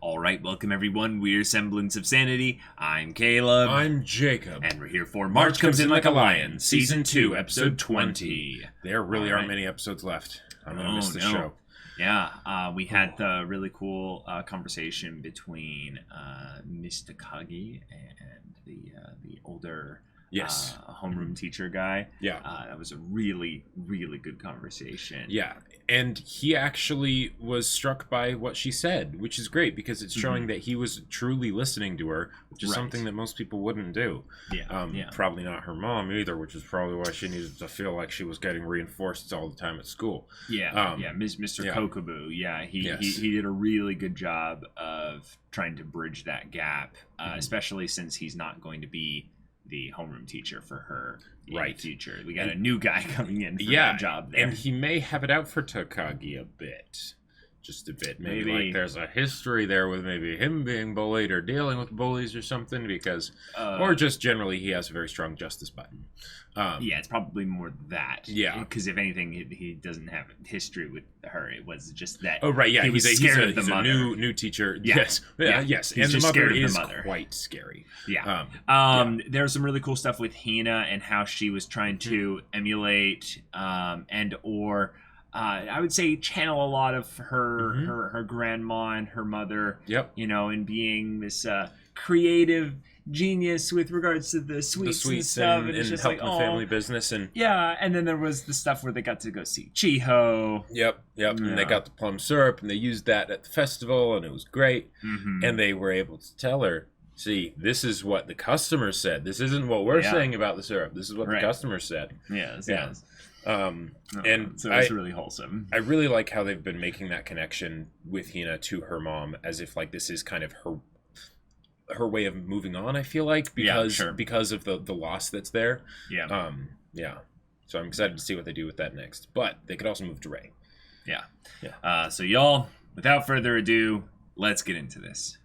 All right, welcome everyone. We're Semblance of Sanity. I'm Caleb. I'm Jacob. And we're here for March Comes In Like a Lion, Season 2, Episode 20. There really aren't many episodes left. I'm going to miss the show. Yeah, we had the really cool conversation between Mr. Kagi and the older homeroom teacher guy. Yeah. That was a really, really good conversation. Yeah, and he actually was struck by what she said, which is great because it's showing that he was truly listening to her, which is something that most people wouldn't do. Yeah. Probably not her mom either, which is probably why she needed to feel like she was getting reinforced all the time at school. Mr. Kokobu. Yeah, he did a really good job of trying to bridge that gap, especially since he's not going to be the homeroom teacher for her in the future. We got a new guy coming in for that job there. And he may have it out for Takagi a bit. Just a bit. Maybe like there's a history there with maybe him being bullied or dealing with bullies or something because... or just generally he has a very strong justice button. It's probably more that. Yeah. Because if anything, he doesn't have history with her. It was just that. Oh, right, yeah. He was scared of the mother. New teacher. Yeah. Yes. He's And the mother is mother. quite scary. Yeah. There's some really cool stuff with Hina and how she was trying to emulate and or... I would say channel a lot of her grandma and her mother. Yep. You know, and being this creative genius with regards to the sweets and stuff, and it's just helping like the family business and and then there was the stuff where they got to go see Chiho. Yep. And they got the plum syrup and they used that at the festival and it was great. And they were able to tell her, see, this is what the customer said. This isn't what we're saying about the syrup. This is what the customer said. Yes. And so it's really wholesome. I really like how they've been making that connection with Hina to her mom, as if like this is kind of her way of moving on. I feel like because of the loss that's there. So I'm excited to see what they do with that next. But they could also move to Ray. So y'all, without further ado, let's get into this.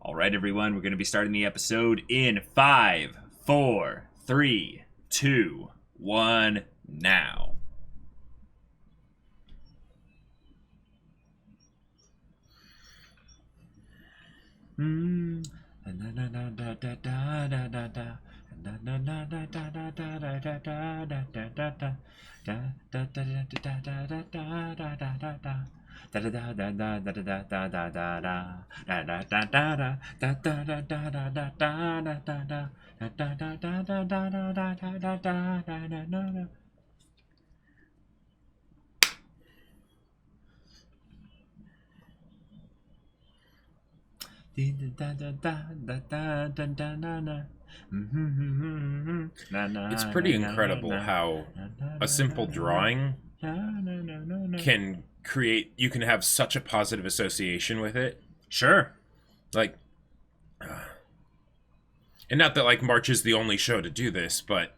All right, everyone, we're going to be starting the episode in 5, 4, 3, 2, 1. Now. It's pretty incredible how a simple drawing can create, you can have such a positive association with it. Sure. Like, and not that like March is the only show to do this, but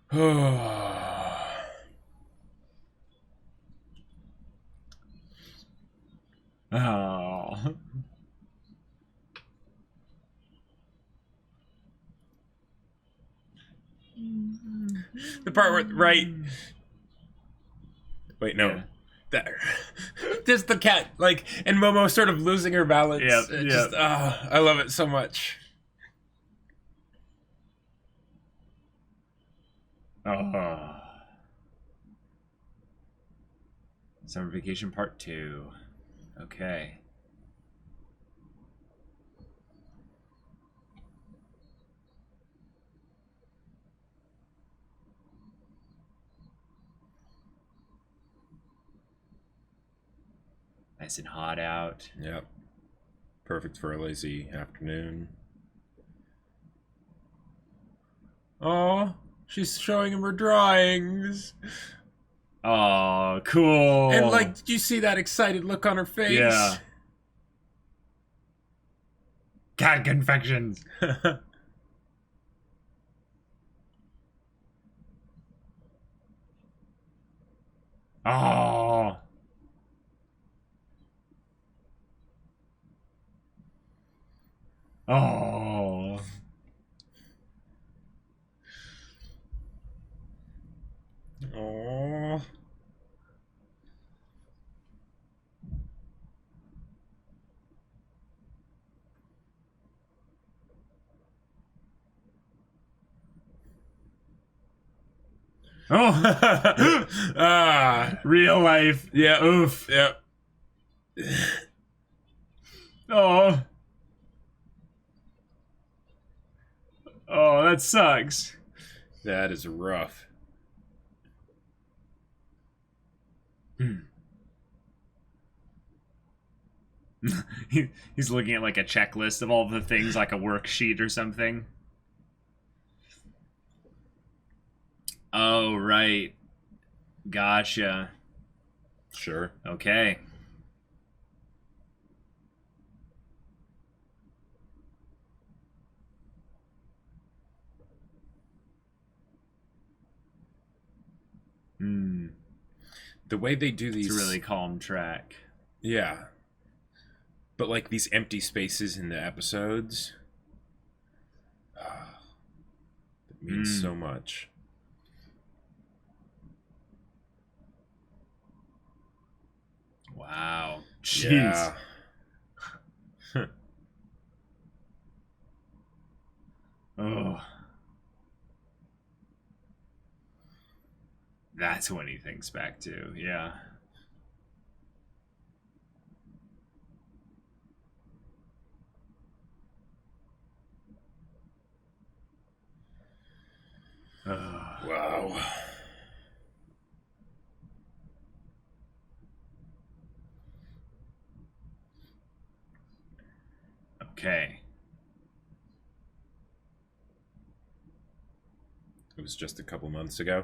the part where there's the cat, like, and Momo sort of losing her balance. I love it so much. Summer Vacation Part 2. Okay. Nice and hot out. Yep. Perfect for a lazy afternoon. Oh, she's showing him her drawings. Oh, cool. And like, did you see that excited look on her face? Yeah. Cat confections. Oh. Oh. Oh. Oh, real life. Yeah. Oof. Yeah. Oh. Oh, that sucks. That is rough. He's looking at like a checklist of all the things, like a worksheet or something. Oh, right. Gotcha. Sure. Okay. The way they do these... It's a really calm track. Yeah. But like these empty spaces in the episodes... it means so much. Wow. Jeez. Yeah. Oh. That's when he thinks back to, yeah. Wow. Okay. It was just a couple months ago.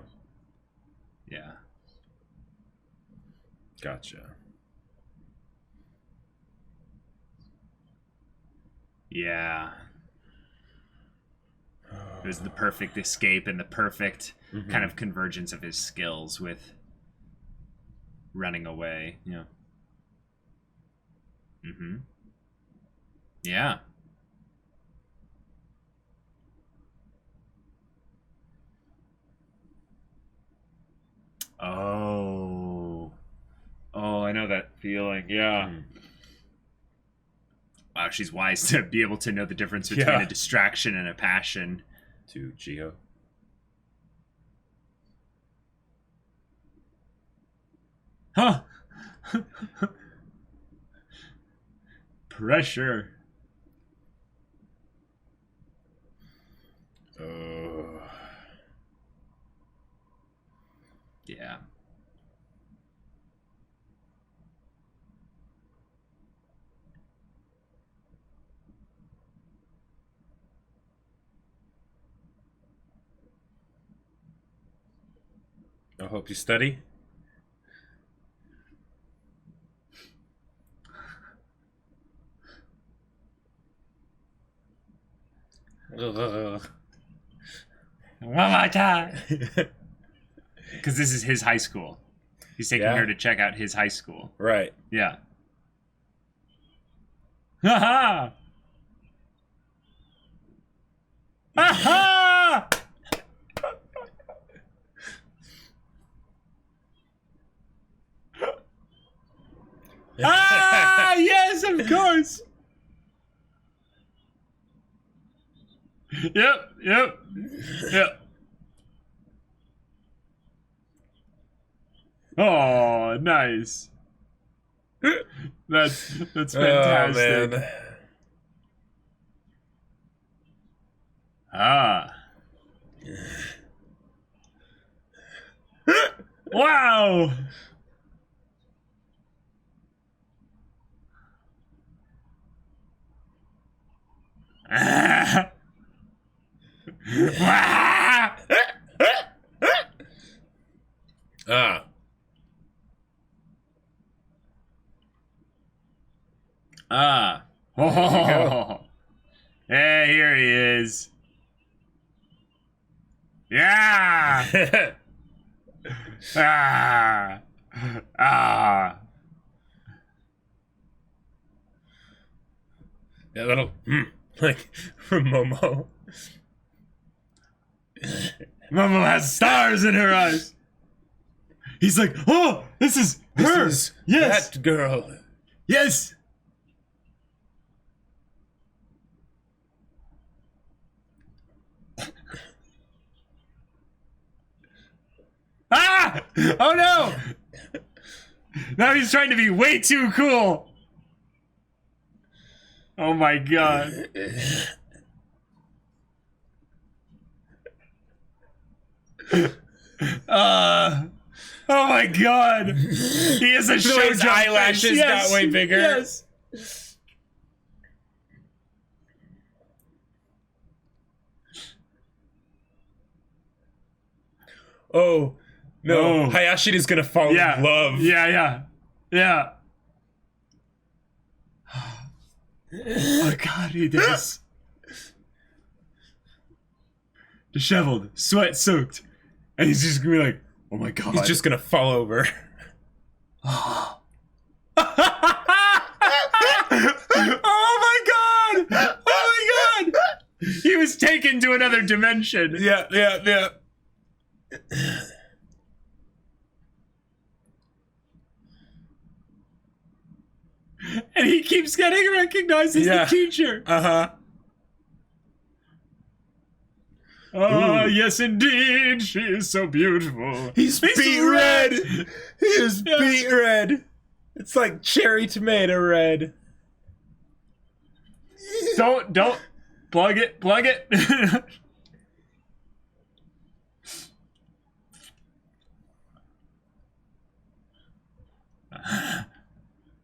Yeah. Gotcha. Yeah. It was the perfect escape and the perfect kind of convergence of his skills with running away. Yeah. Yeah. Oh. Oh, I know that feeling. Yeah. Wow, she's wise to be able to know the difference between a distraction and a passion. To Gio. Huh. Pressure. Yeah. I hope you study. One more time. Because this is his high school. He's taking her to check out his high school. Right. Yeah. Ha ha! Ha ha! Ah, yes, of course. Yep. Oh, nice. That's fantastic. Oh, man. Ah. Wow. Ah. Ah. Ah. Oh. Hey, here he is. Yeah. Ah. Ah. Yeah, that'll like from Momo. Momo has stars in her eyes. He's like, oh, this is her. This is yes, that girl. Yes. Oh no! Now he's trying to be way too cool. Oh my god. Oh my god. He is a show. His eyelashes got way bigger. Yes. Oh no! Hayashira's gonna fall in love. Yeah. Oh god, he does. Disheveled, sweat soaked, and he's just gonna be like, "Oh my god!" He's just gonna fall over. Oh my god! Oh my god! He was taken to another dimension. Yeah. And he keeps getting recognized as the teacher. Oh, yes, indeed. She is so beautiful. He's beet red. He is beet red. It's like cherry tomato red. Don't plug it.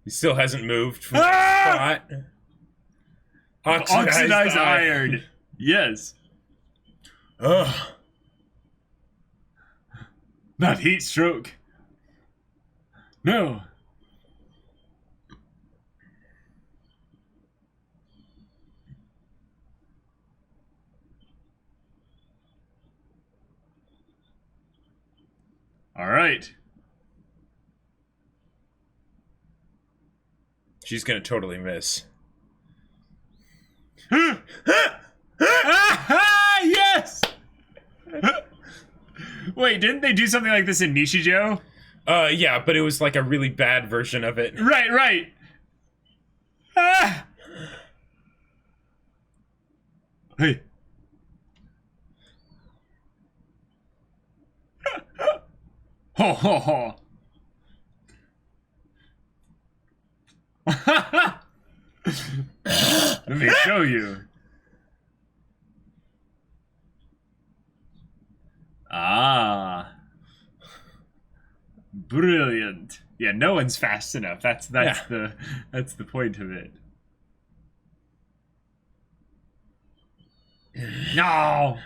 He still hasn't moved from that spot. Oxidized iron. Yes. Ugh. Not heat stroke. No. All right. She's gonna totally miss. Yes! Wait, didn't they do something like this in Nishijo? Yeah, but it was like a really bad version of it. Right. Ah! Hey. Ho. Let me show you. Ah. Brilliant. Yeah, no one's fast enough. That's the point of it. No.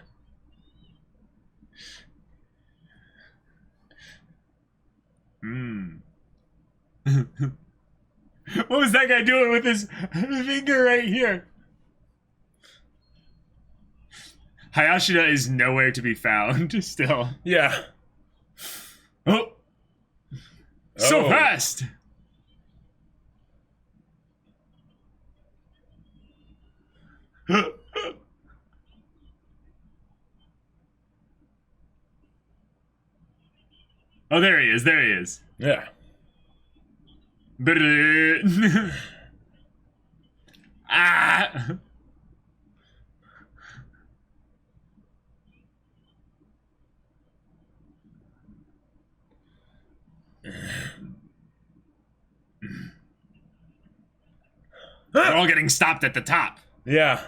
What was that guy doing with his finger right here? Hayashida is nowhere to be found still. Yeah. Oh. So fast. Oh, there he is. Yeah. Ah. They're all getting stopped at the top. Yeah.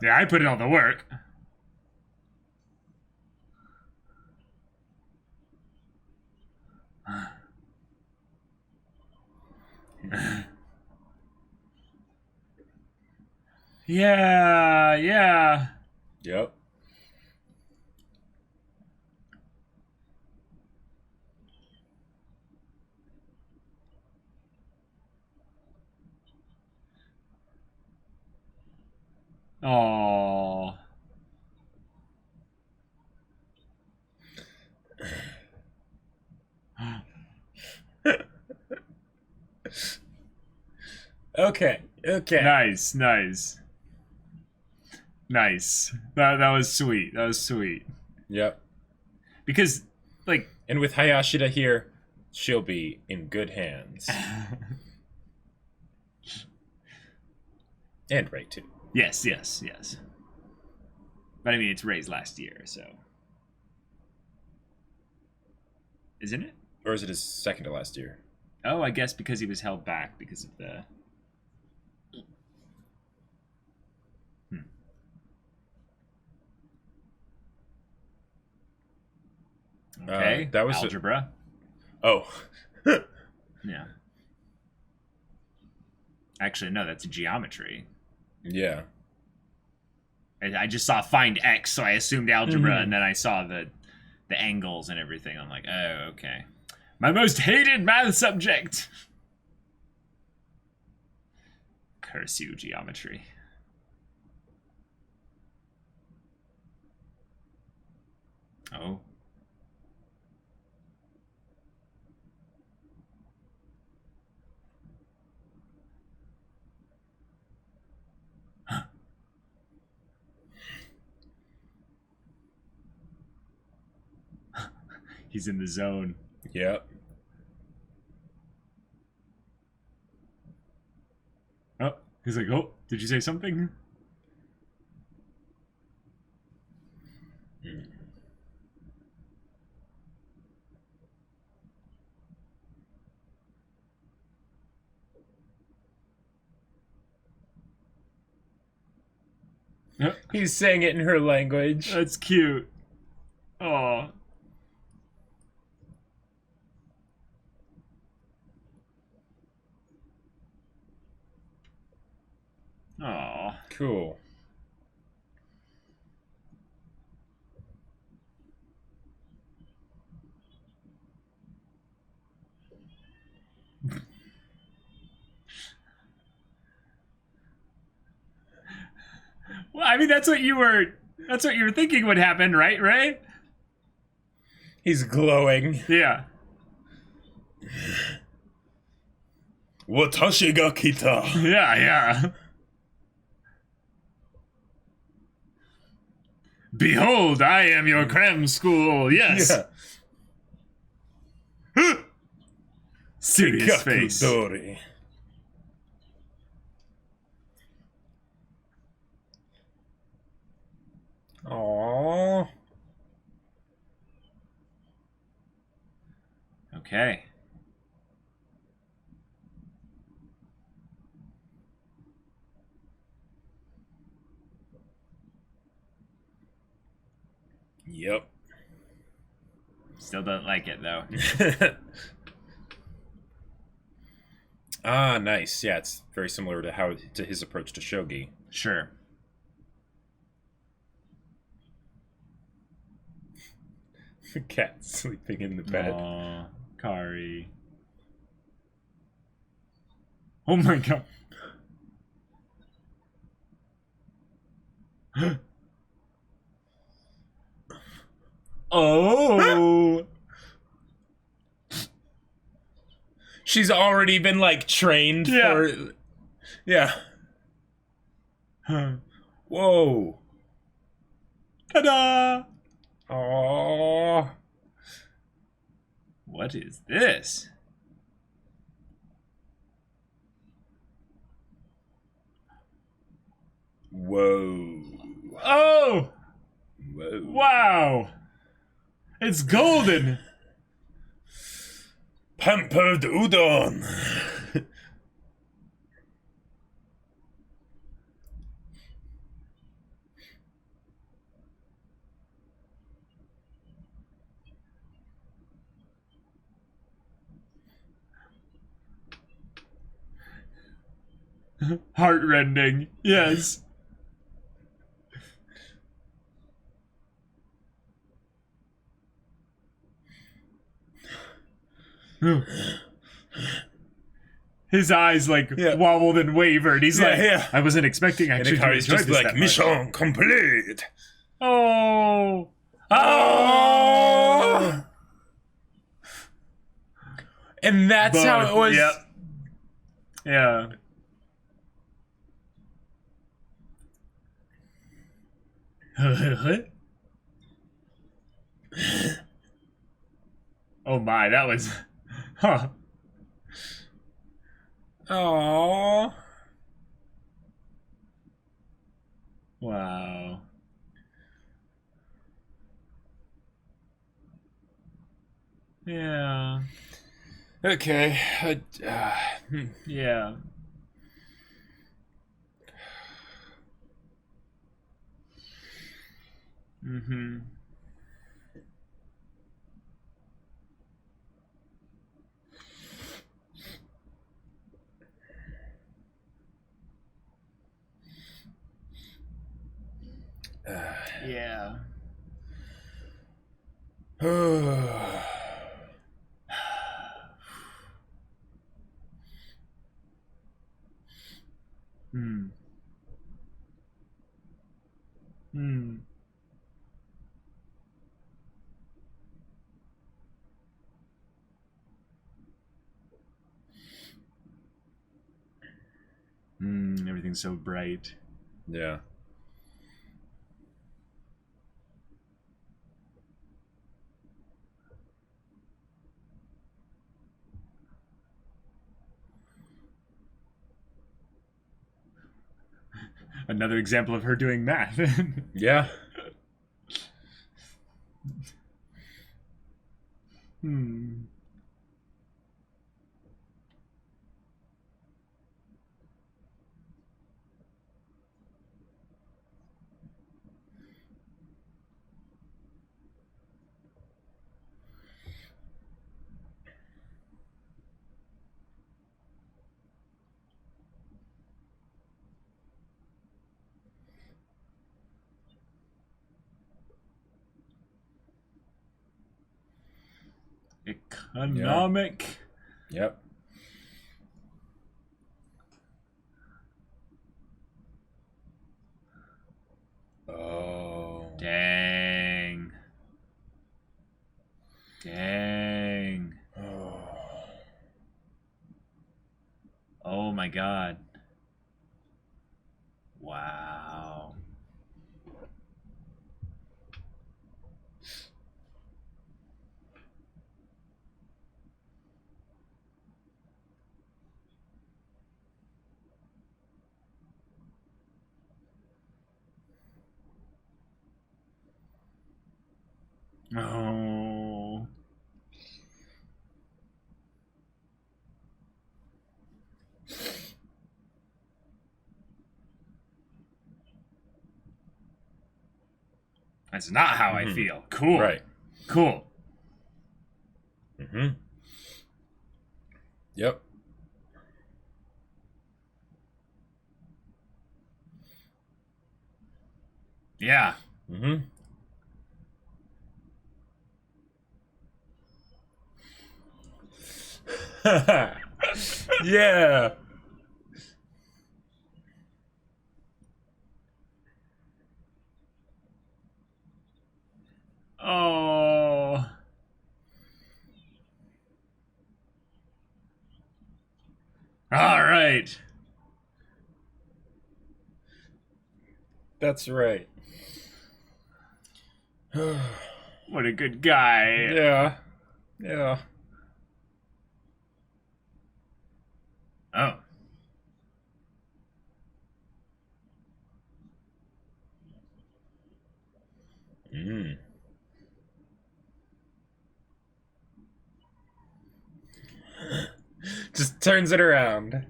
Yeah, I put in all the work. Yeah. Yep. Oh. Okay. Nice. That was sweet. Yep. Because, like... And with Hayashida here, she'll be in good hands. And Ray, too. Yes. But I mean, it's Ray's last year, so... Isn't it? Or is it his second to last year? Oh, I guess because he was held back because of the... Okay, that was algebra. Oh. Yeah. Actually, no, that's geometry. Yeah. I just saw find x, so I assumed algebra, and then I saw the angles and everything. I'm like, oh, okay. My most hated math subject. Curse you, geometry. Oh. He's in the zone. Yep. Oh, he's like, oh, did you say something? He's saying it in her language. That's cute. Oh. Oh. Cool. Well, I mean, that's what you were thinking would happen, right, Ray? He's glowing. Yeah. Watashi ga kita. Yeah. Behold, I am your cram school. Yes. Yeah. Serious face. Dori. Aww. Okay. Yep. Still don't like it, though. Ah, nice. Yeah, it's very similar to his approach to Shogi. Sure. The cat sleeping in the bed. Aww, Akari. Oh my god. Oh. She's already been like trained for. Yeah. Whoa. Ta-da! Aww. What is this? Whoa. Oh! Whoa. Wow! It's golden! Pampered udon. Heartrending. Yes. His eyes like wobbled and wavered. He's I wasn't expecting actually to enjoy just this like mission complete. Oh. And that's how it was. Yep. Yeah. Oh my, that was... Huh. Aww. Wow. Yeah. Okay. Yeah. Mm-hmm. Yeah. Hmm. Hmm. Everything's so bright. Yeah. Another example of her doing math. Yeah. Hmm. Economic. Yep. Oh. Dang. Dang. Oh my god. Wow. Oh. That's not how I feel. Cool. Right. Cool. Yep. Yeah. Yeah. Oh. All right. That's right. What a good guy. Yeah. Yeah. Oh. Just turns it around.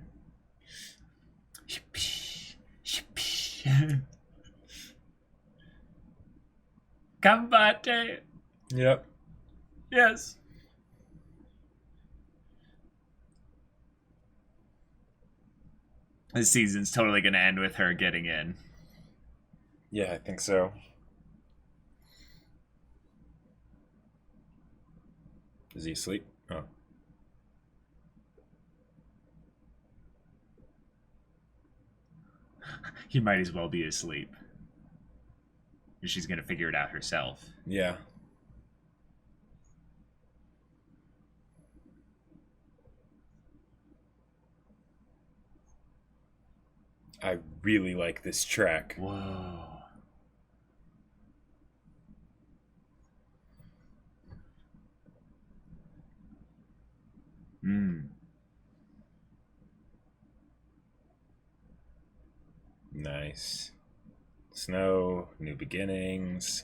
Combate. Yep. Yes. This season's totally going to end with her getting in. Yeah, I think so. Is he asleep? Oh. He might as well be asleep. She's going to figure it out herself. Yeah. I really like this track. Whoa. Nice. Snow, new beginnings.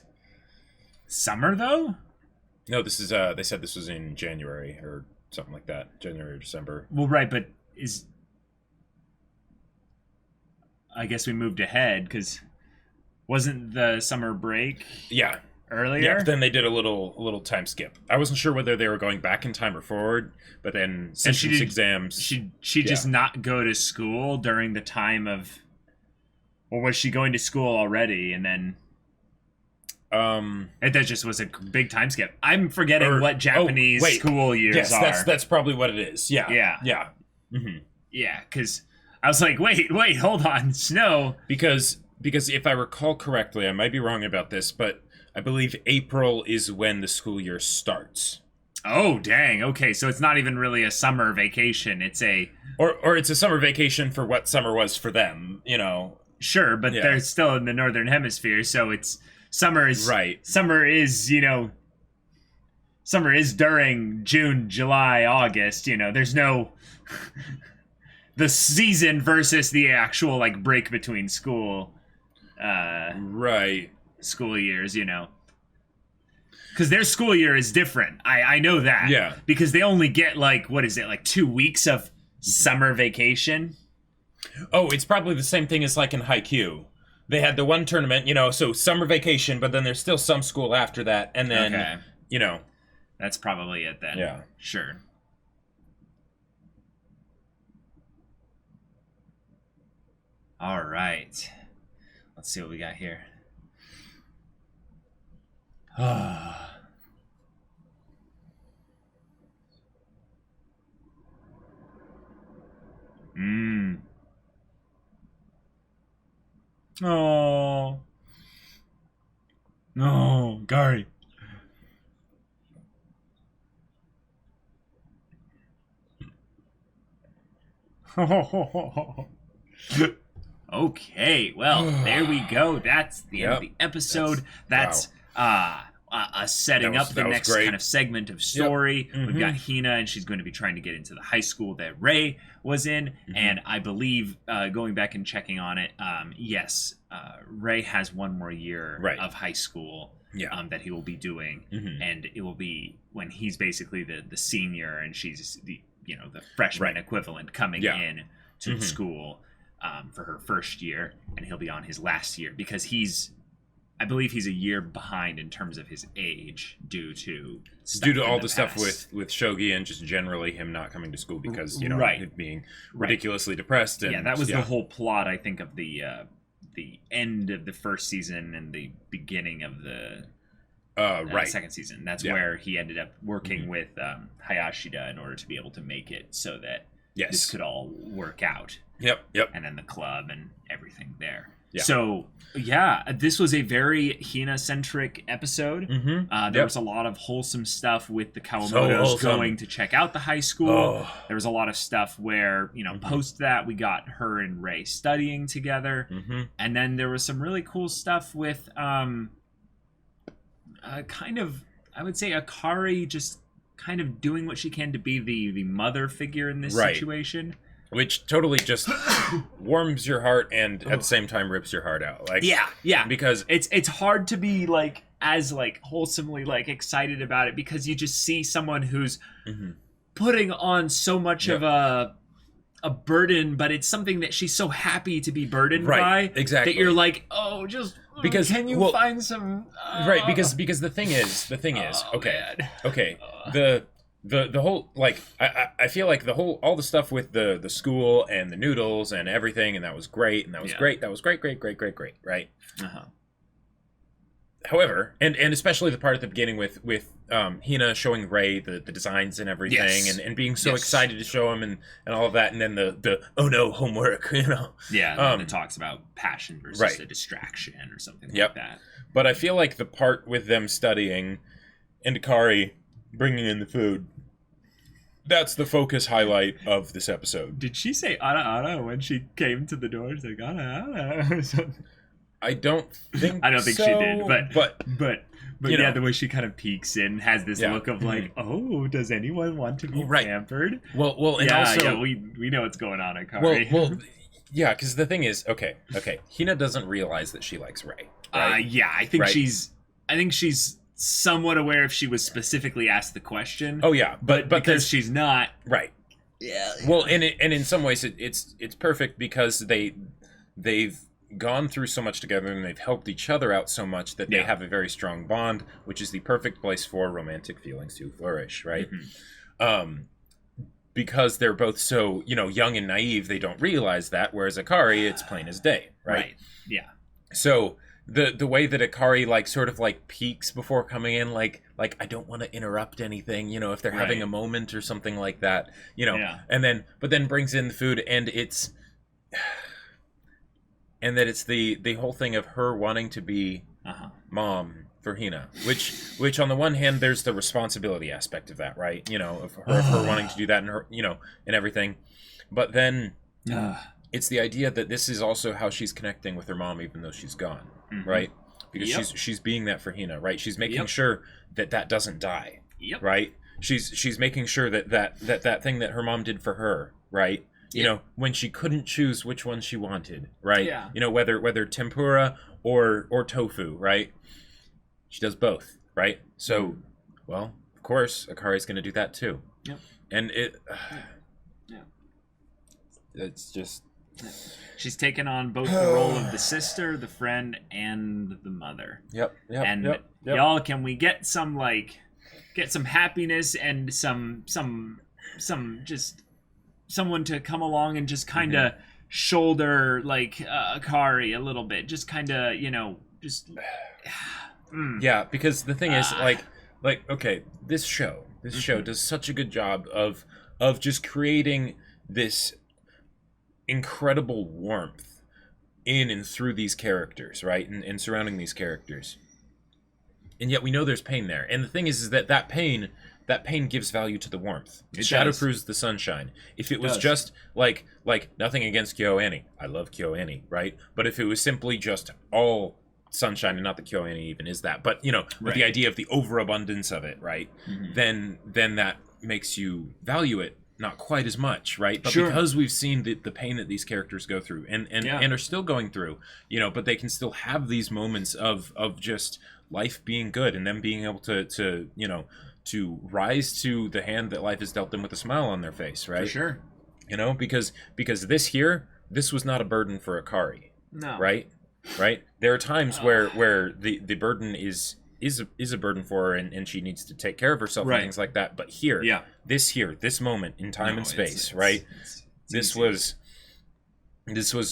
Summer though? No, this is they said this was in January or something like that. January or December. Well, right, but I guess we moved ahead because wasn't the summer break earlier? Yeah, but then they did a little time skip. I wasn't sure whether they were going back in time or forward, but then since exams... She just not go to school during the time of... Or was she going to school already and then... That just was a big time skip. I'm forgetting what Japanese school years are. Yes, that's probably what it is. Yeah. Mm-hmm. Yeah, because I was like, wait, hold on, snow. Because if I recall correctly, I might be wrong about this, but I believe April is when the school year starts. Oh, dang. Okay, so it's not even really a summer vacation. It's a... Or it's a summer vacation for what summer was for them, you know. Sure, but they're still in the northern hemisphere, so it's... Summer is during June, July, August, there's no the season versus the actual like break between school school years, because their school year is different. I know that. Yeah. Because they only get like 2 weeks of summer vacation. Oh, it's probably the same thing as like in Haikyuu. They had the one tournament, so summer vacation, but then there's still some school after that, and then, That's probably it then. Yeah. Sure. All right. Let's see what we got here. Oh. No, Akari. Okay, well, there we go. That's the end of the episode. That's setting up the next kind of segment of story. Yep. Mm-hmm. We've got Hina, and she's going to be trying to get into the high school that Rei was in. Mm-hmm. And I believe, going back and checking on it, yes, Rei has one more year of high school that he will be doing. Mm-hmm. And it will be when he's basically the senior and she's the freshman equivalent coming in to the school for her first year. And he'll be on his last year because I believe he's a year behind in terms of his age due to all the stuff with Shogi and just generally him not coming to school because being ridiculously depressed. And, that was the whole plot, I think, of the end of the first season and the beginning of the second season. That's where he ended up working with Hayashida in order to be able to make it so that this could all work out. Yep. And then the club and everything there. Yeah. So, this was a very Hina-centric episode. Mm-hmm. There was a lot of wholesome stuff with the Kawamotos going to check out the high school. There was a lot of stuff where, post that, we got her and Rei studying together. Mm-hmm. And then there was some really cool stuff with I would say Akari just kind of doing what she can to be the mother figure in this situation. Which totally just warms your heart and at the same time rips your heart out. Like because it's hard to be as wholesomely excited about it because you just see someone who's putting on so much of a burden, but it's something that she's so happy to be burdened by. Exactly. That you're like, because can you find some because the thing is The whole I feel like all the stuff with the school and the noodles and everything, and that was great, and that was great, right? However, and especially the part at the beginning with Hina showing Rei the designs and everything, and being so excited to show him and all of that, and then the oh no, homework, it talks about passion versus a distraction or something like that. But I feel like the part with them studying and Akari bringing in the food, that's the focus highlight of this episode. Did she say "ana ana" when she came to the door? She's like "ana ana" or something. I don't think she did, but the way she kind of peeks in has this look of does anyone want to be pampered? Well, and also we know what's going on, Akari. Yeah, because the thing is, okay, Hina doesn't realize that she likes Ray. Right? Yeah, I think she's somewhat aware if she was specifically asked the question. Oh yeah, but because she's not. Right. Yeah. Well, and in some ways it's perfect because they've gone through so much together and they've helped each other out so much that they have a very strong bond, which is the perfect place for romantic feelings to flourish, right? Mm-hmm. Because they're both so, young and naive, they don't realize that, whereas Akari, it's plain as day, right? Yeah. So the way that Akari sort of peeks before coming in, like I don't want to interrupt anything, if they're having a moment or something like that, and but then brings in the food, and it's the whole thing of her wanting to be mom for Hina, which on the one hand, there's the responsibility aspect of that, right? Of her wanting to do that and her, and everything. But then it's the idea that this is also how she's connecting with her mom, even though she's gone, right? Because she's being that for Hina, right? She's making sure that doesn't die, right? She's making sure that thing that her mom did for her, right? When she couldn't choose which one she wanted, right? Yeah. Whether tempura or tofu, right? She does both, right? So, well, of course, Akari's going to do that too. Yep. And it's just... She's taken on both the role of the sister, the friend, and the mother. Yep. Y'all, can we get some happiness and some just someone to come along and just kind of shoulder Akari a little bit, just kind of just. Yeah, because the thing is, okay, this show does such a good job of just creating this incredible warmth in and through these characters, right, and surrounding these characters, and yet we know there's pain there. And the thing is that pain gives value to the warmth. It shadowproofs the sunshine. If it was just like nothing against KyoAni, I love KyoAni, right? But if it was simply just all sunshine, and not that KyoAni even is that, but with the idea of the overabundance of it, right? Then that makes you value it not quite as much, right? But because we've seen the pain that these characters go through and are still going through, but they can still have these moments of just life being good and them being able to rise to the hand that life has dealt them with a smile on their face, right? For sure. Because this was not a burden for Akari. No. Right? There are times where the burden is a burden for her and she needs to take care of herself and things like that. But this moment in time and space, this was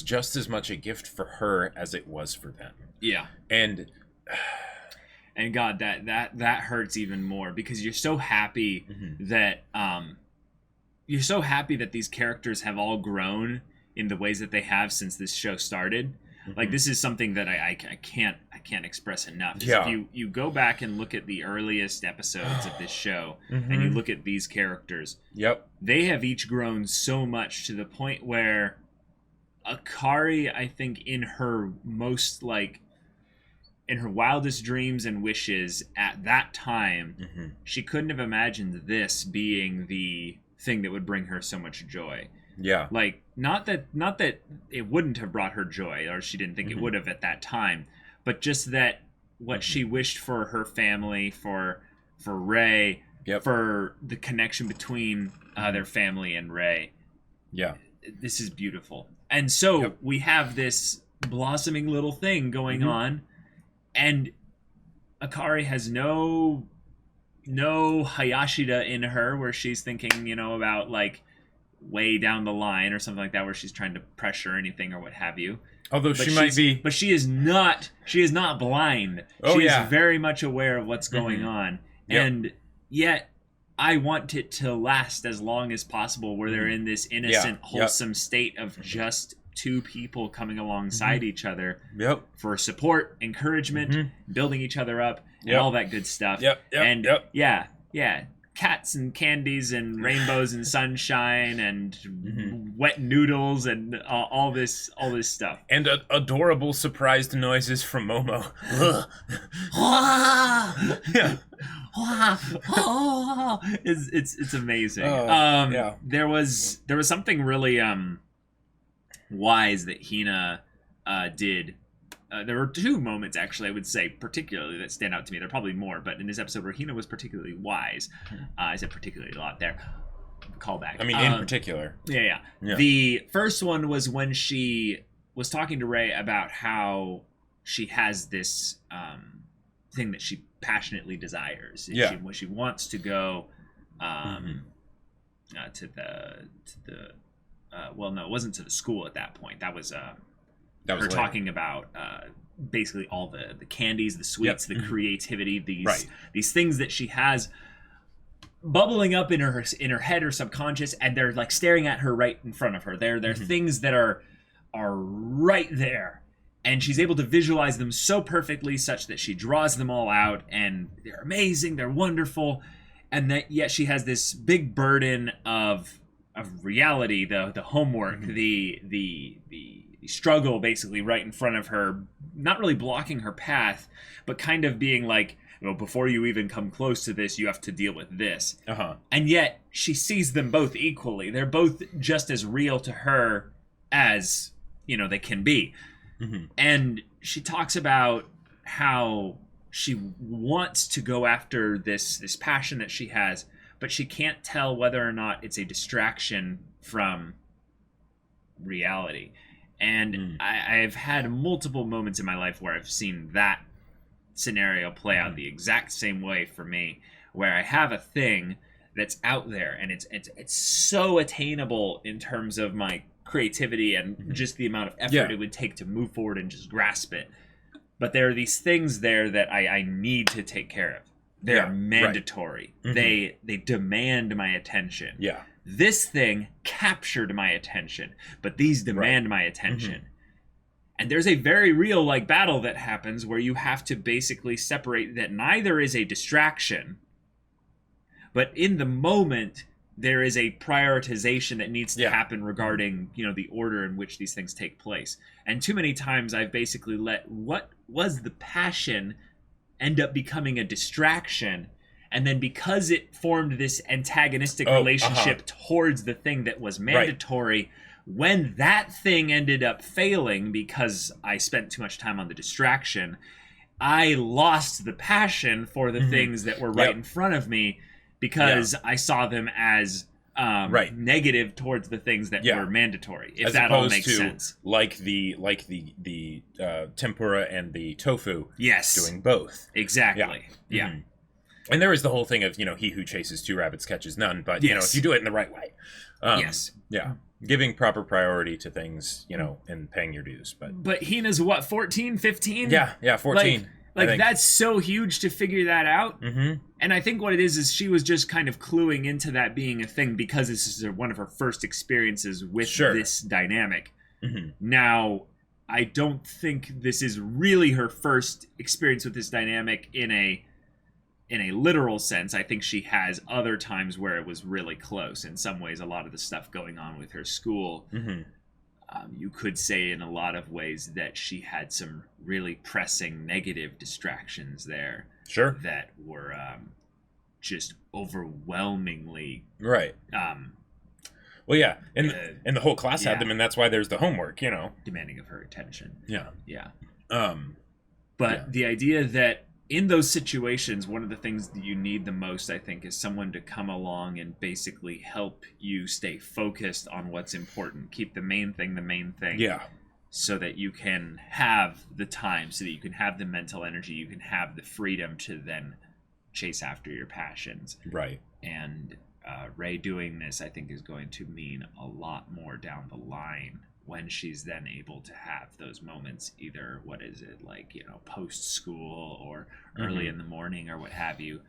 just as much a gift for her as it was for them. Yeah. And God, that hurts even more because you're so happy that these characters have all grown in the ways that they have since this show started. This is something that I can't express enough. Yeah. If you go back and look at the earliest episodes of this show and you look at these characters, they have each grown so much to the point where Akari, I think, in her most in her wildest dreams and wishes at that time, she couldn't have imagined this being the thing that would bring her so much joy. Yeah. Not that it wouldn't have brought her joy, or she didn't think it would have at that time, but just that what she wished for her family, for Ray, for the connection between their family and Ray. Yeah. This is beautiful. And so we have this blossoming little thing going on, and Akari has no Hayashida in her where she's thinking, about way down the line or something like that, where she's trying to pressure anything or what have you. Although she might be, but she is not blind. She is very much aware of what's going on, and yet I want it to last as long as possible, where they're in this innocent, wholesome state of just two people coming alongside each other for support, encouragement, building each other up, and all that good stuff. Cats and candies and rainbows and sunshine and wet noodles and all this stuff. And adorable surprised noises from Momo. It's amazing. There was something really wise that Hina did. There were two moments, actually, I would say, particularly that stand out to me. There are probably more, but in this episode where Hina was particularly wise, I said particularly a lot there. Callback. I mean, in particular. Yeah. The first one was when she was talking to Ray about how she has this thing that she passionately desires. When she wants to go to the well, no, it wasn't to the school at that point. That was her later. Talking about basically all the candies, the sweets, the creativity, these things that she has bubbling up in her head or subconscious, and they're like staring at her right in front of her. They're things that are right there, and she's able to visualize them so perfectly such that she draws them all out, and they're amazing, they're wonderful, and that yet she has this big burden of reality, the homework, the struggle basically right in front of her, not really blocking her path, but kind of being like, before you even come close to this, you have to deal with this. And yet she sees them both equally. They're both just as real to her as, they can be. And she talks about how she wants to go after this passion that she has, but she can't tell whether or not it's a distraction from reality. And I've had multiple moments in my life where I've seen that scenario play out the exact same way for me, where I have a thing that's out there and it's so attainable in terms of my creativity and just the amount of effort it would take to move forward and just grasp it. But there are these things there that I need to take care of. They're mandatory. They demand my attention. This thing captured my attention, but these demand my attention. And there's a very real battle that happens where you have to basically separate that neither is a distraction, but in the moment there is a prioritization that needs to happen regarding, the order in which these things take place. And too many times I've basically let what was the passion end up becoming a distraction. And then because it formed this antagonistic relationship towards the thing that was mandatory, when that thing ended up failing because I spent too much time on the distraction, I lost the passion for the things that were right in front of me because I saw them as negative towards the things that were mandatory. If as that all makes sense, like the tempura and the tofu. Yes, doing both exactly. And there is the whole thing of he who chases two rabbits catches none. But if you do it in the right way, giving proper priority to things, and paying your dues. But Hina's what, 14, 15? Yeah, 14. Like that's so huge to figure that out. And I think what it is she was just kind of cluing into that being a thing because this is one of her first experiences with this dynamic. Now, I don't think this is really her first experience with this dynamic in a literal sense. I think she has other times where it was really close. In some ways, a lot of the stuff going on with her school, you could say in a lot of ways that she had some really pressing negative distractions there. That were just overwhelmingly... and the whole class had them, and that's why there's the homework, demanding of her attention. But the idea that in those situations, one of the things that you need the most, I think, is someone to come along and basically help you stay focused on what's important. Keep the main thing the main thing. So that you can have the time, so that you can have the mental energy, you can have the freedom to then chase after your passions. And Ray doing this, I think, is going to mean a lot more down the line when she's then able to have those moments, either post school or early in the morning or what have you,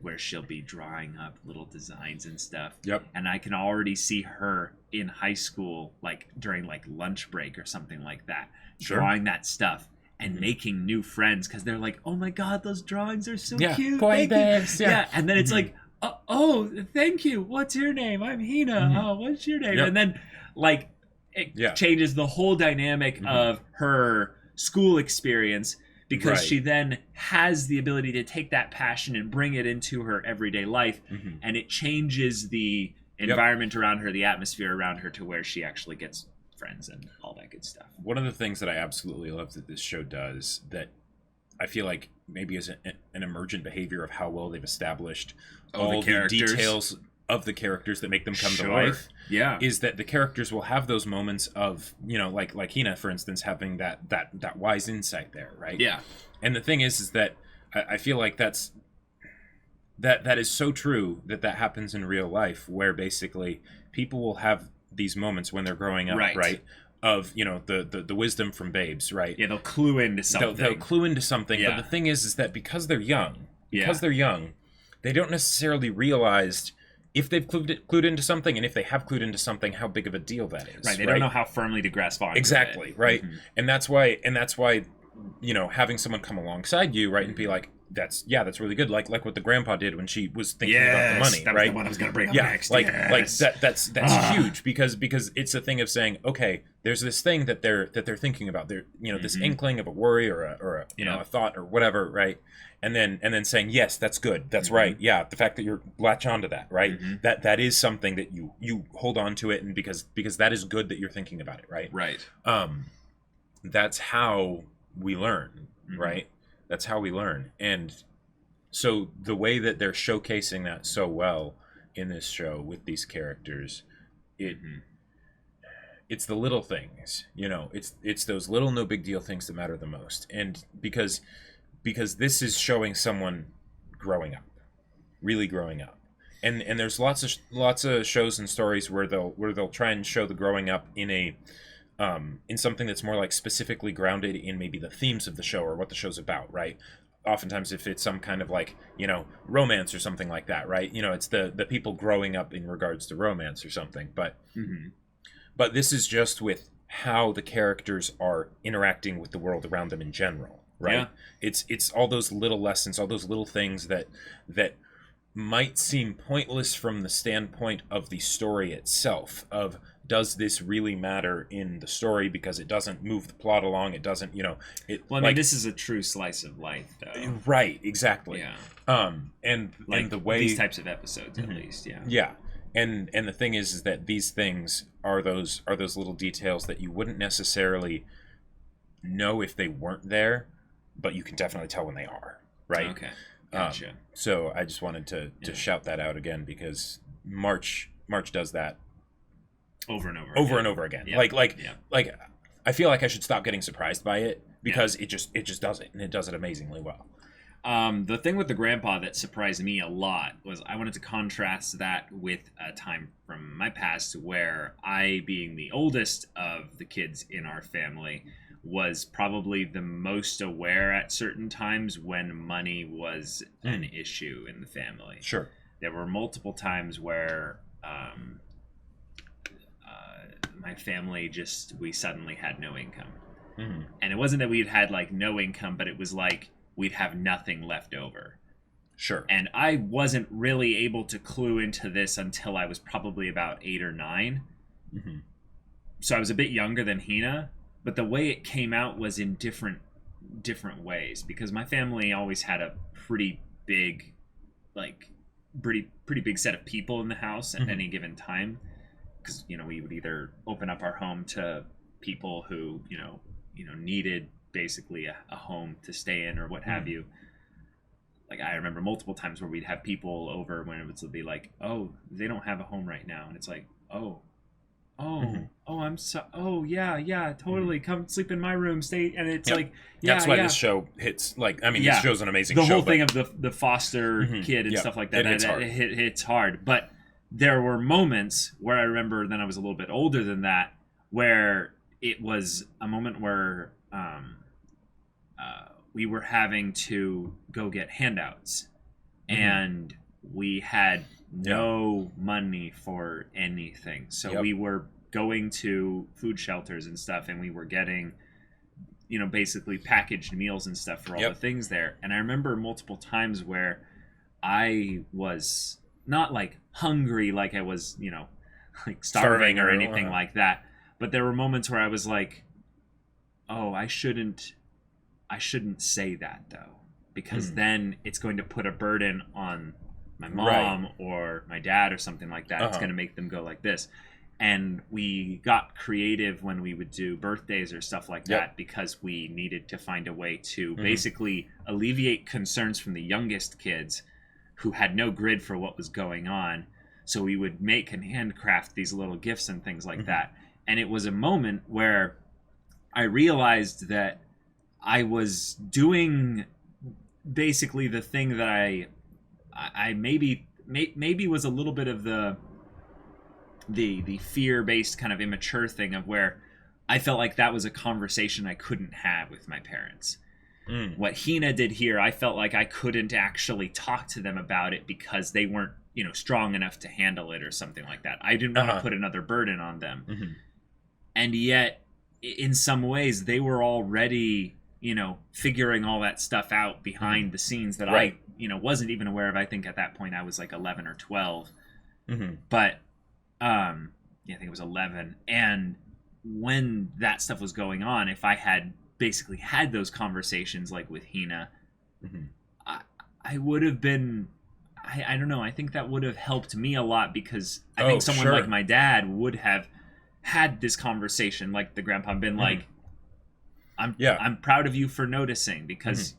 where she'll be drawing up little designs and stuff. And I can already see her in high school, during lunch break or something like that, drawing that stuff and making new friends because they're like, oh my God, those drawings are so cute. Boy babes. And then it's like, oh, thank you. What's your name? I'm Hina. Oh, what's your name? And then it changes the whole dynamic of her school experience because she then has the ability to take that passion and bring it into her everyday life, and it changes the environment around her, the atmosphere around her, to where she actually gets friends and all that good stuff. One of the things that I absolutely love that this show does, that I feel like maybe is an emergent behavior of how well they've established all the details of the characters that make them come to life, is that the characters will have those moments of, like Hina, for instance, having that wise insight there, right? Yeah. And the thing is that I feel like that is so true that happens in real life, where basically people will have these moments when they're growing up, right? Of, the wisdom from babes, right? Yeah, they'll clue into something. They'll clue into something, but the thing is that because they're young, they don't necessarily realize if they've clued into something, and if they have clued into something, how big of a deal that is. Right, they don't know how firmly to grasp on. Exactly, right? Mm-hmm. And that's why, having someone come alongside you, right, and be like, that's really good, like what the grandpa did when she was thinking about the money, that right? Was the one I was going to bring up next. That's huge, because it's a thing of saying, okay, there's this thing that they're thinking about, there, this inkling of a worry or a thought or whatever, right? And then saying, yes, that's good, that's right, yeah, the fact that you're latch onto that, right? That is something that you hold on to it, and because that is good that you're thinking about it, right? Right. That's how we learn, right? That's how we learn. And so the way that they're showcasing that so well in this show with these characters, it's the little things, it's those little no big deal things that matter the most. And because this is showing someone growing up, really growing up. And there's lots of shows and stories where they'll try and show the growing up in something that's more like specifically grounded in maybe the themes of the show or what the show's about, right? Oftentimes if it's some kind of like, romance or something like that, right? It's the people growing up in regards to romance or something. But but this is just with how the characters are interacting with the world around them in general, right? Yeah. It's all those little lessons, all those little things that might seem pointless from the standpoint of the story itself, of does this really matter in the story because it doesn't move the plot along, it doesn't, this is a true slice of life, though. Right, exactly. Yeah. And the way these types of episodes, at least, Yeah. And the thing is that these things are those little details that you wouldn't necessarily know if they weren't there, but you can definitely tell when they are, right? Okay. Gotcha. So I just wanted to shout that out again, because March does that over and over again. Yeah. Like I feel like I should stop getting surprised by it, because it just does it, and it does it amazingly well. The thing with the grandpa that surprised me a lot was I wanted to contrast that with a time from my past where I, being the oldest of the kids in our family, was probably the most aware at certain times when money was an issue in the family. Sure. There were multiple times where my family we suddenly had no income. And it wasn't that we'd had like no income, but it was like we'd have nothing left over. Sure. And I wasn't really able to clue into this until I was probably about 8 or 9. So I was a bit younger than Hina, but the way it came out was in different ways, because my family always had a pretty big big set of people in the house at any given time, because we would either open up our home to people who needed basically a home to stay in or what have you. Like I remember multiple times where we'd have people over when it would be like, oh, they don't have a home right now, and it's like, I'm so, yeah, totally, come sleep in my room, stay, and it's like, that's why this show hits, this show's an amazing show. The whole thing of the foster kid and stuff like that, it hits hard. But there were moments where I remember, then I was a little bit older than that, where it was a moment where we were having to go get handouts, and we had no money for anything. So we were going to food shelters and stuff, and we were getting, basically packaged meals and stuff for all the things there. And I remember multiple times where I was not like hungry, like I was, like starving or anything like that. But there were moments where I was like, oh, I shouldn't say that though, because then it's going to put a burden on my mom or my dad or something like that. It's going to make them go like this. And we got creative when we would do birthdays or stuff like that because we needed to find a way to basically alleviate concerns from the youngest kids who had no grid for what was going on. So we would make and handcraft these little gifts and things like that. And it was a moment where I realized that I was doing basically the thing that I maybe was a little bit of the fear-based kind of immature thing of where I felt like that was a conversation I couldn't have with my parents. What Hina did here, I felt like I couldn't actually talk to them about it because they weren't, strong enough to handle it or something like that. I didn't want to put another burden on them. And yet, in some ways, they were already, figuring all that stuff out behind the scenes that I, wasn't even aware of. I think at that point I was like 11 or 12. But I think it was 11. And when that stuff was going on, if I had basically had those conversations like with Hina, I would have been, I don't know, I think that would have helped me a lot because I think someone like my dad would have had this conversation like the grandpa and been like, I'm proud of you for noticing because,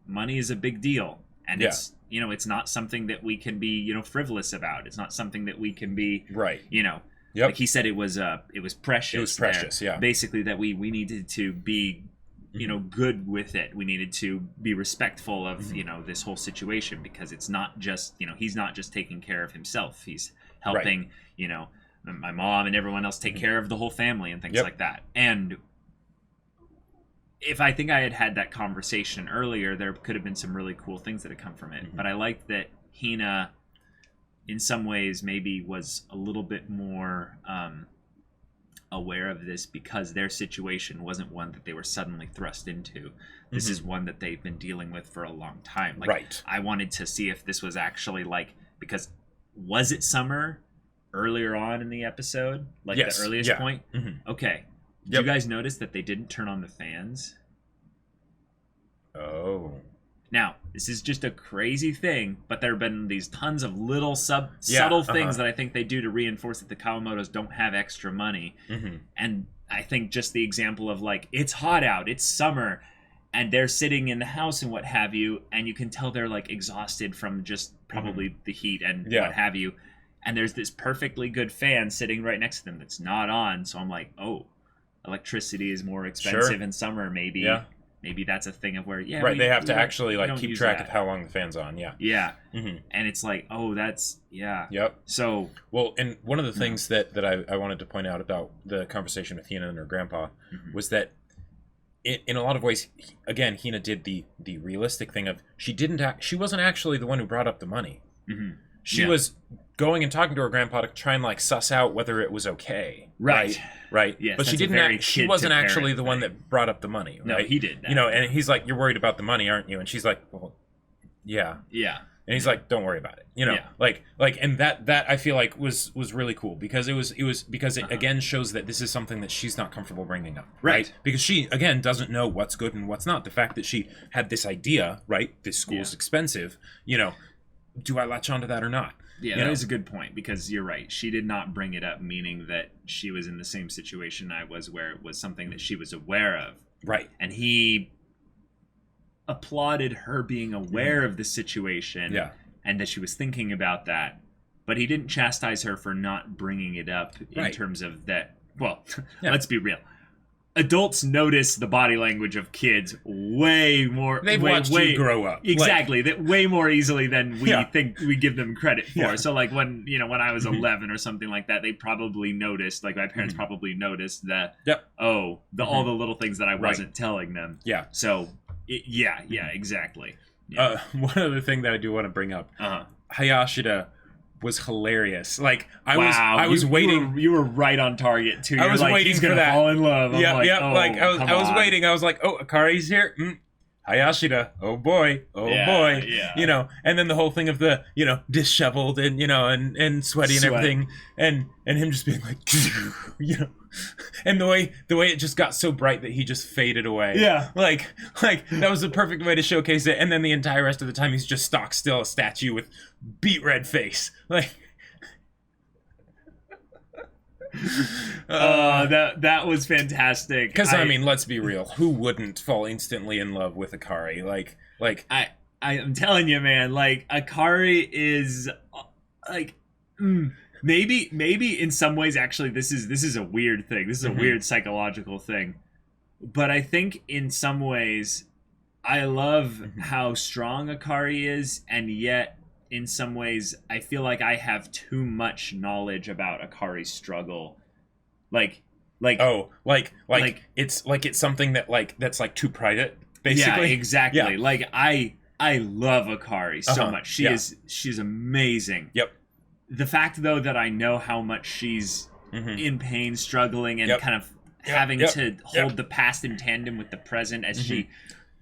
money is a big deal. And it's, it's not something that we can be, frivolous about. It's not something that we can be, like he said, it was precious. It was precious, basically that we needed to be, good with it. We needed to be respectful of, this whole situation because it's not just, he's not just taking care of himself. He's helping, my mom and everyone else take care of the whole family and things like that. And if I think I had had that conversation earlier, there could have been some really cool things that had come from it. But I liked that Hina, in some ways, maybe was a little bit more aware of this because their situation wasn't one that they were suddenly thrust into. This is one that they've been dealing with for a long time. Like, I wanted to see if this was actually because was it summer earlier on in the episode? Like the earliest point? Okay. Did you guys notice that they didn't turn on the fans? Oh. Now, this is just a crazy thing, but there have been these tons of little subtle things that I think they do to reinforce that the Kawamotos don't have extra money. And I think just the example of it's hot out, it's summer, and they're sitting in the house and what have you, and you can tell they're exhausted from just probably the heat and what have you. And there's this perfectly good fan sitting right next to them that's not on. So I'm like, oh, electricity is more expensive in summer. Maybe that's a thing of where they have to actually keep track of how long the fan's on. And it's that's so and one of the things that I wanted to point out about the conversation with Hina and her grandpa was that in a lot of ways, again, Hina did the realistic thing of she wasn't actually the one who brought up the money. She was going and talking to her grandpa to try and suss out whether it was okay. Right. Yes, but she didn't. She wasn't actually the one that brought up the money. Right? No, he did. And he's like, "You're worried about the money, aren't you?" And she's like, "Well, yeah." And he's like, "Don't worry about it." And that I feel like was really cool because it again shows that this is something that she's not comfortable bringing up. Right. Because she again doesn't know what's good and what's not. The fact that she had this idea, right? This school's expensive. Do I latch onto that or not? Yeah, that is a good point because you're right. She did not bring it up, meaning that she was in the same situation I was where it was something that she was aware of. Right. And he applauded her being aware of the situation and that she was thinking about that. But he didn't chastise her for not bringing it up in terms of that. Well, let's be real. Adults notice the body language of kids way more. They've watched you grow up. Exactly. That way more easily than we think we give them credit for. So when I was 11 or something like that, they probably noticed, my parents probably noticed that, all the little things that I wasn't telling them. Yeah. So, exactly. One other thing that I do want to bring up, Hayashida was hilarious. I was waiting. You were right on target too. I was waiting he's for gonna that. Fall in love. I was waiting. I was like, oh, Akari's here. Hayashida. Oh boy. Yeah. And then the whole thing of the disheveled and and sweaty and everything, and him just being like, and the way it just got so bright that he just faded away. Yeah. Like that was the perfect way to showcase it. And then the entire rest of the time he's just stock still, a statue with beet red face. That was fantastic. Because I mean, let's be real. Who wouldn't fall instantly in love with Akari? Like I'm telling you, man. Like Akari is like. Maybe in some ways, actually, this is a weird thing. This is a weird psychological thing. But I think in some ways, I love how strong Akari is, and yet in some ways, I feel like I have too much knowledge about Akari's struggle. It's something that that's like too private, basically. Yeah, exactly. Yeah. Like I love Akari so much. She's amazing. Yep. The fact though that I know how much she's in pain, struggling, and kind of having to hold the past in tandem with the present as she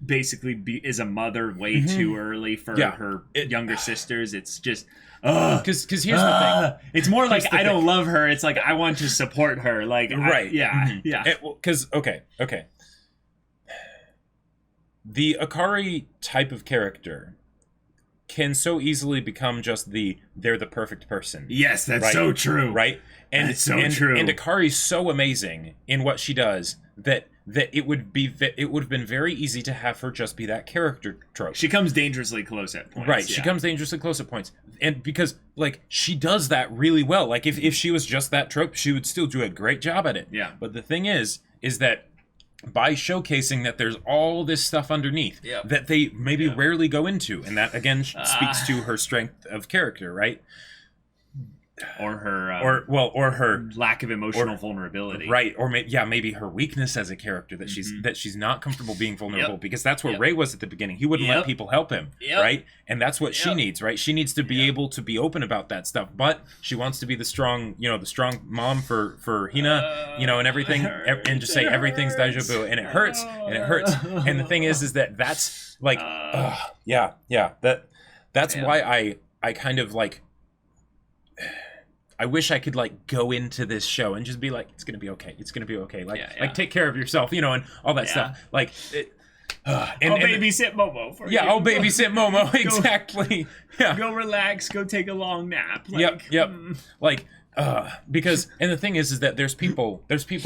basically is a mother way too early for her younger sisters. It's just because here's the thing. It's more like I don't love her. It's like I want to support her. Like right. Yeah. Because okay. The Akari type of character can so easily become just they're the perfect person. Yes, that's so true. Right? And it's so true. And Akari's so amazing in what she does that it would have been very easy to have her just be that character trope. She comes dangerously close at points. Right, she comes dangerously close at points. And because like she does that really well. Like if she was just that trope, she would still do a great job at it. Yeah. But the thing is that by showcasing that there's all this stuff underneath that they maybe rarely go into, and that again speaks to her strength of character, right? Or her or her lack of emotional vulnerability, right? Or maybe her weakness as a character, that she's not comfortable being vulnerable, because that's where Ray was at the beginning. He wouldn't let people help him, right? And that's what she needs, right? She needs to be able to be open about that stuff, but she wants to be the strong mom for Hina, and everything, and just say everything's deja vu, and it hurts, and the thing is that that's like, that's why I kind of like. I wish I could like go into this show and just be like, it's gonna be okay. It's gonna be okay. Like take care of yourself, and all that stuff. Like, I'll babysit Momo for you. I'll babysit Momo. Exactly. Go relax. Go take a long nap. Yep. Like, because the thing is that there's people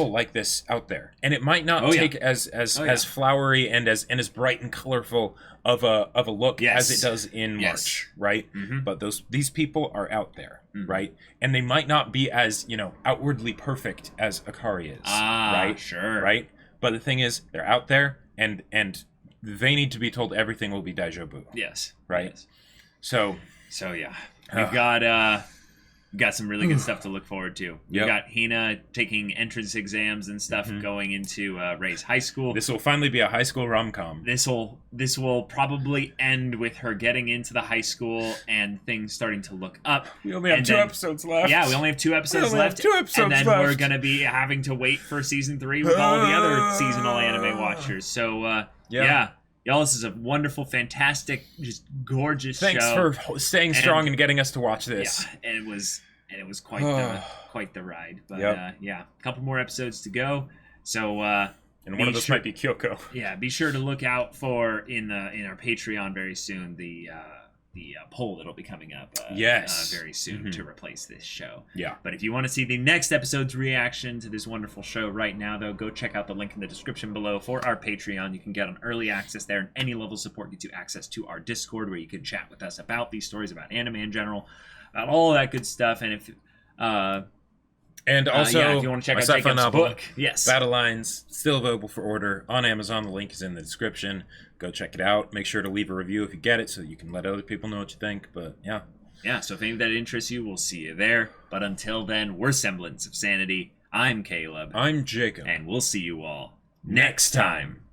like this out there, and it might not take as flowery and as bright and colorful of a look as it does in March, right? But these people are out there, right? And they might not be as outwardly perfect as Akari is, right? Sure, right? But the thing is, they're out there, and they need to be told everything will be deja vu. Yes, right. Yes. So yeah, we've got some really good stuff to look forward to. We've got Hina taking entrance exams and stuff going into Ray's high school. This will finally be a high school rom-com. This will probably end with her getting into the high school and things starting to look up. We only have 2 episodes left. Yeah, we only have 2 episodes left. And then we're going to be having to wait for season 3 with all the other seasonal anime watchers. So, y'all, this is a wonderful, fantastic, just gorgeous show. Thanks for staying strong and getting us to watch this. Yeah, and it was quite the ride. But a couple more episodes to go. So and one of those might be Kyoko. Yeah, be sure to look out for in our Patreon very soon the poll that'll be coming up very soon to replace this show. Yeah. But if you want to see the next episode's reaction to this wonderful show right now, though, go check out the link in the description below for our Patreon. You can get on early access there, and any level of support gets you access to our Discord, where you can chat with us about these stories, about anime in general, about all that good stuff. And if also, if you want to check out Jacob's book, Battle Lines, still available for order on Amazon. The link is in the description. Go check it out. Make sure to leave a review if you get it, so you can let other people know what you think. But so if any of that interests you, we'll see you there. But until then, we're Semblance of Sanity. I'm Caleb. I'm Jacob. And we'll see you all next time.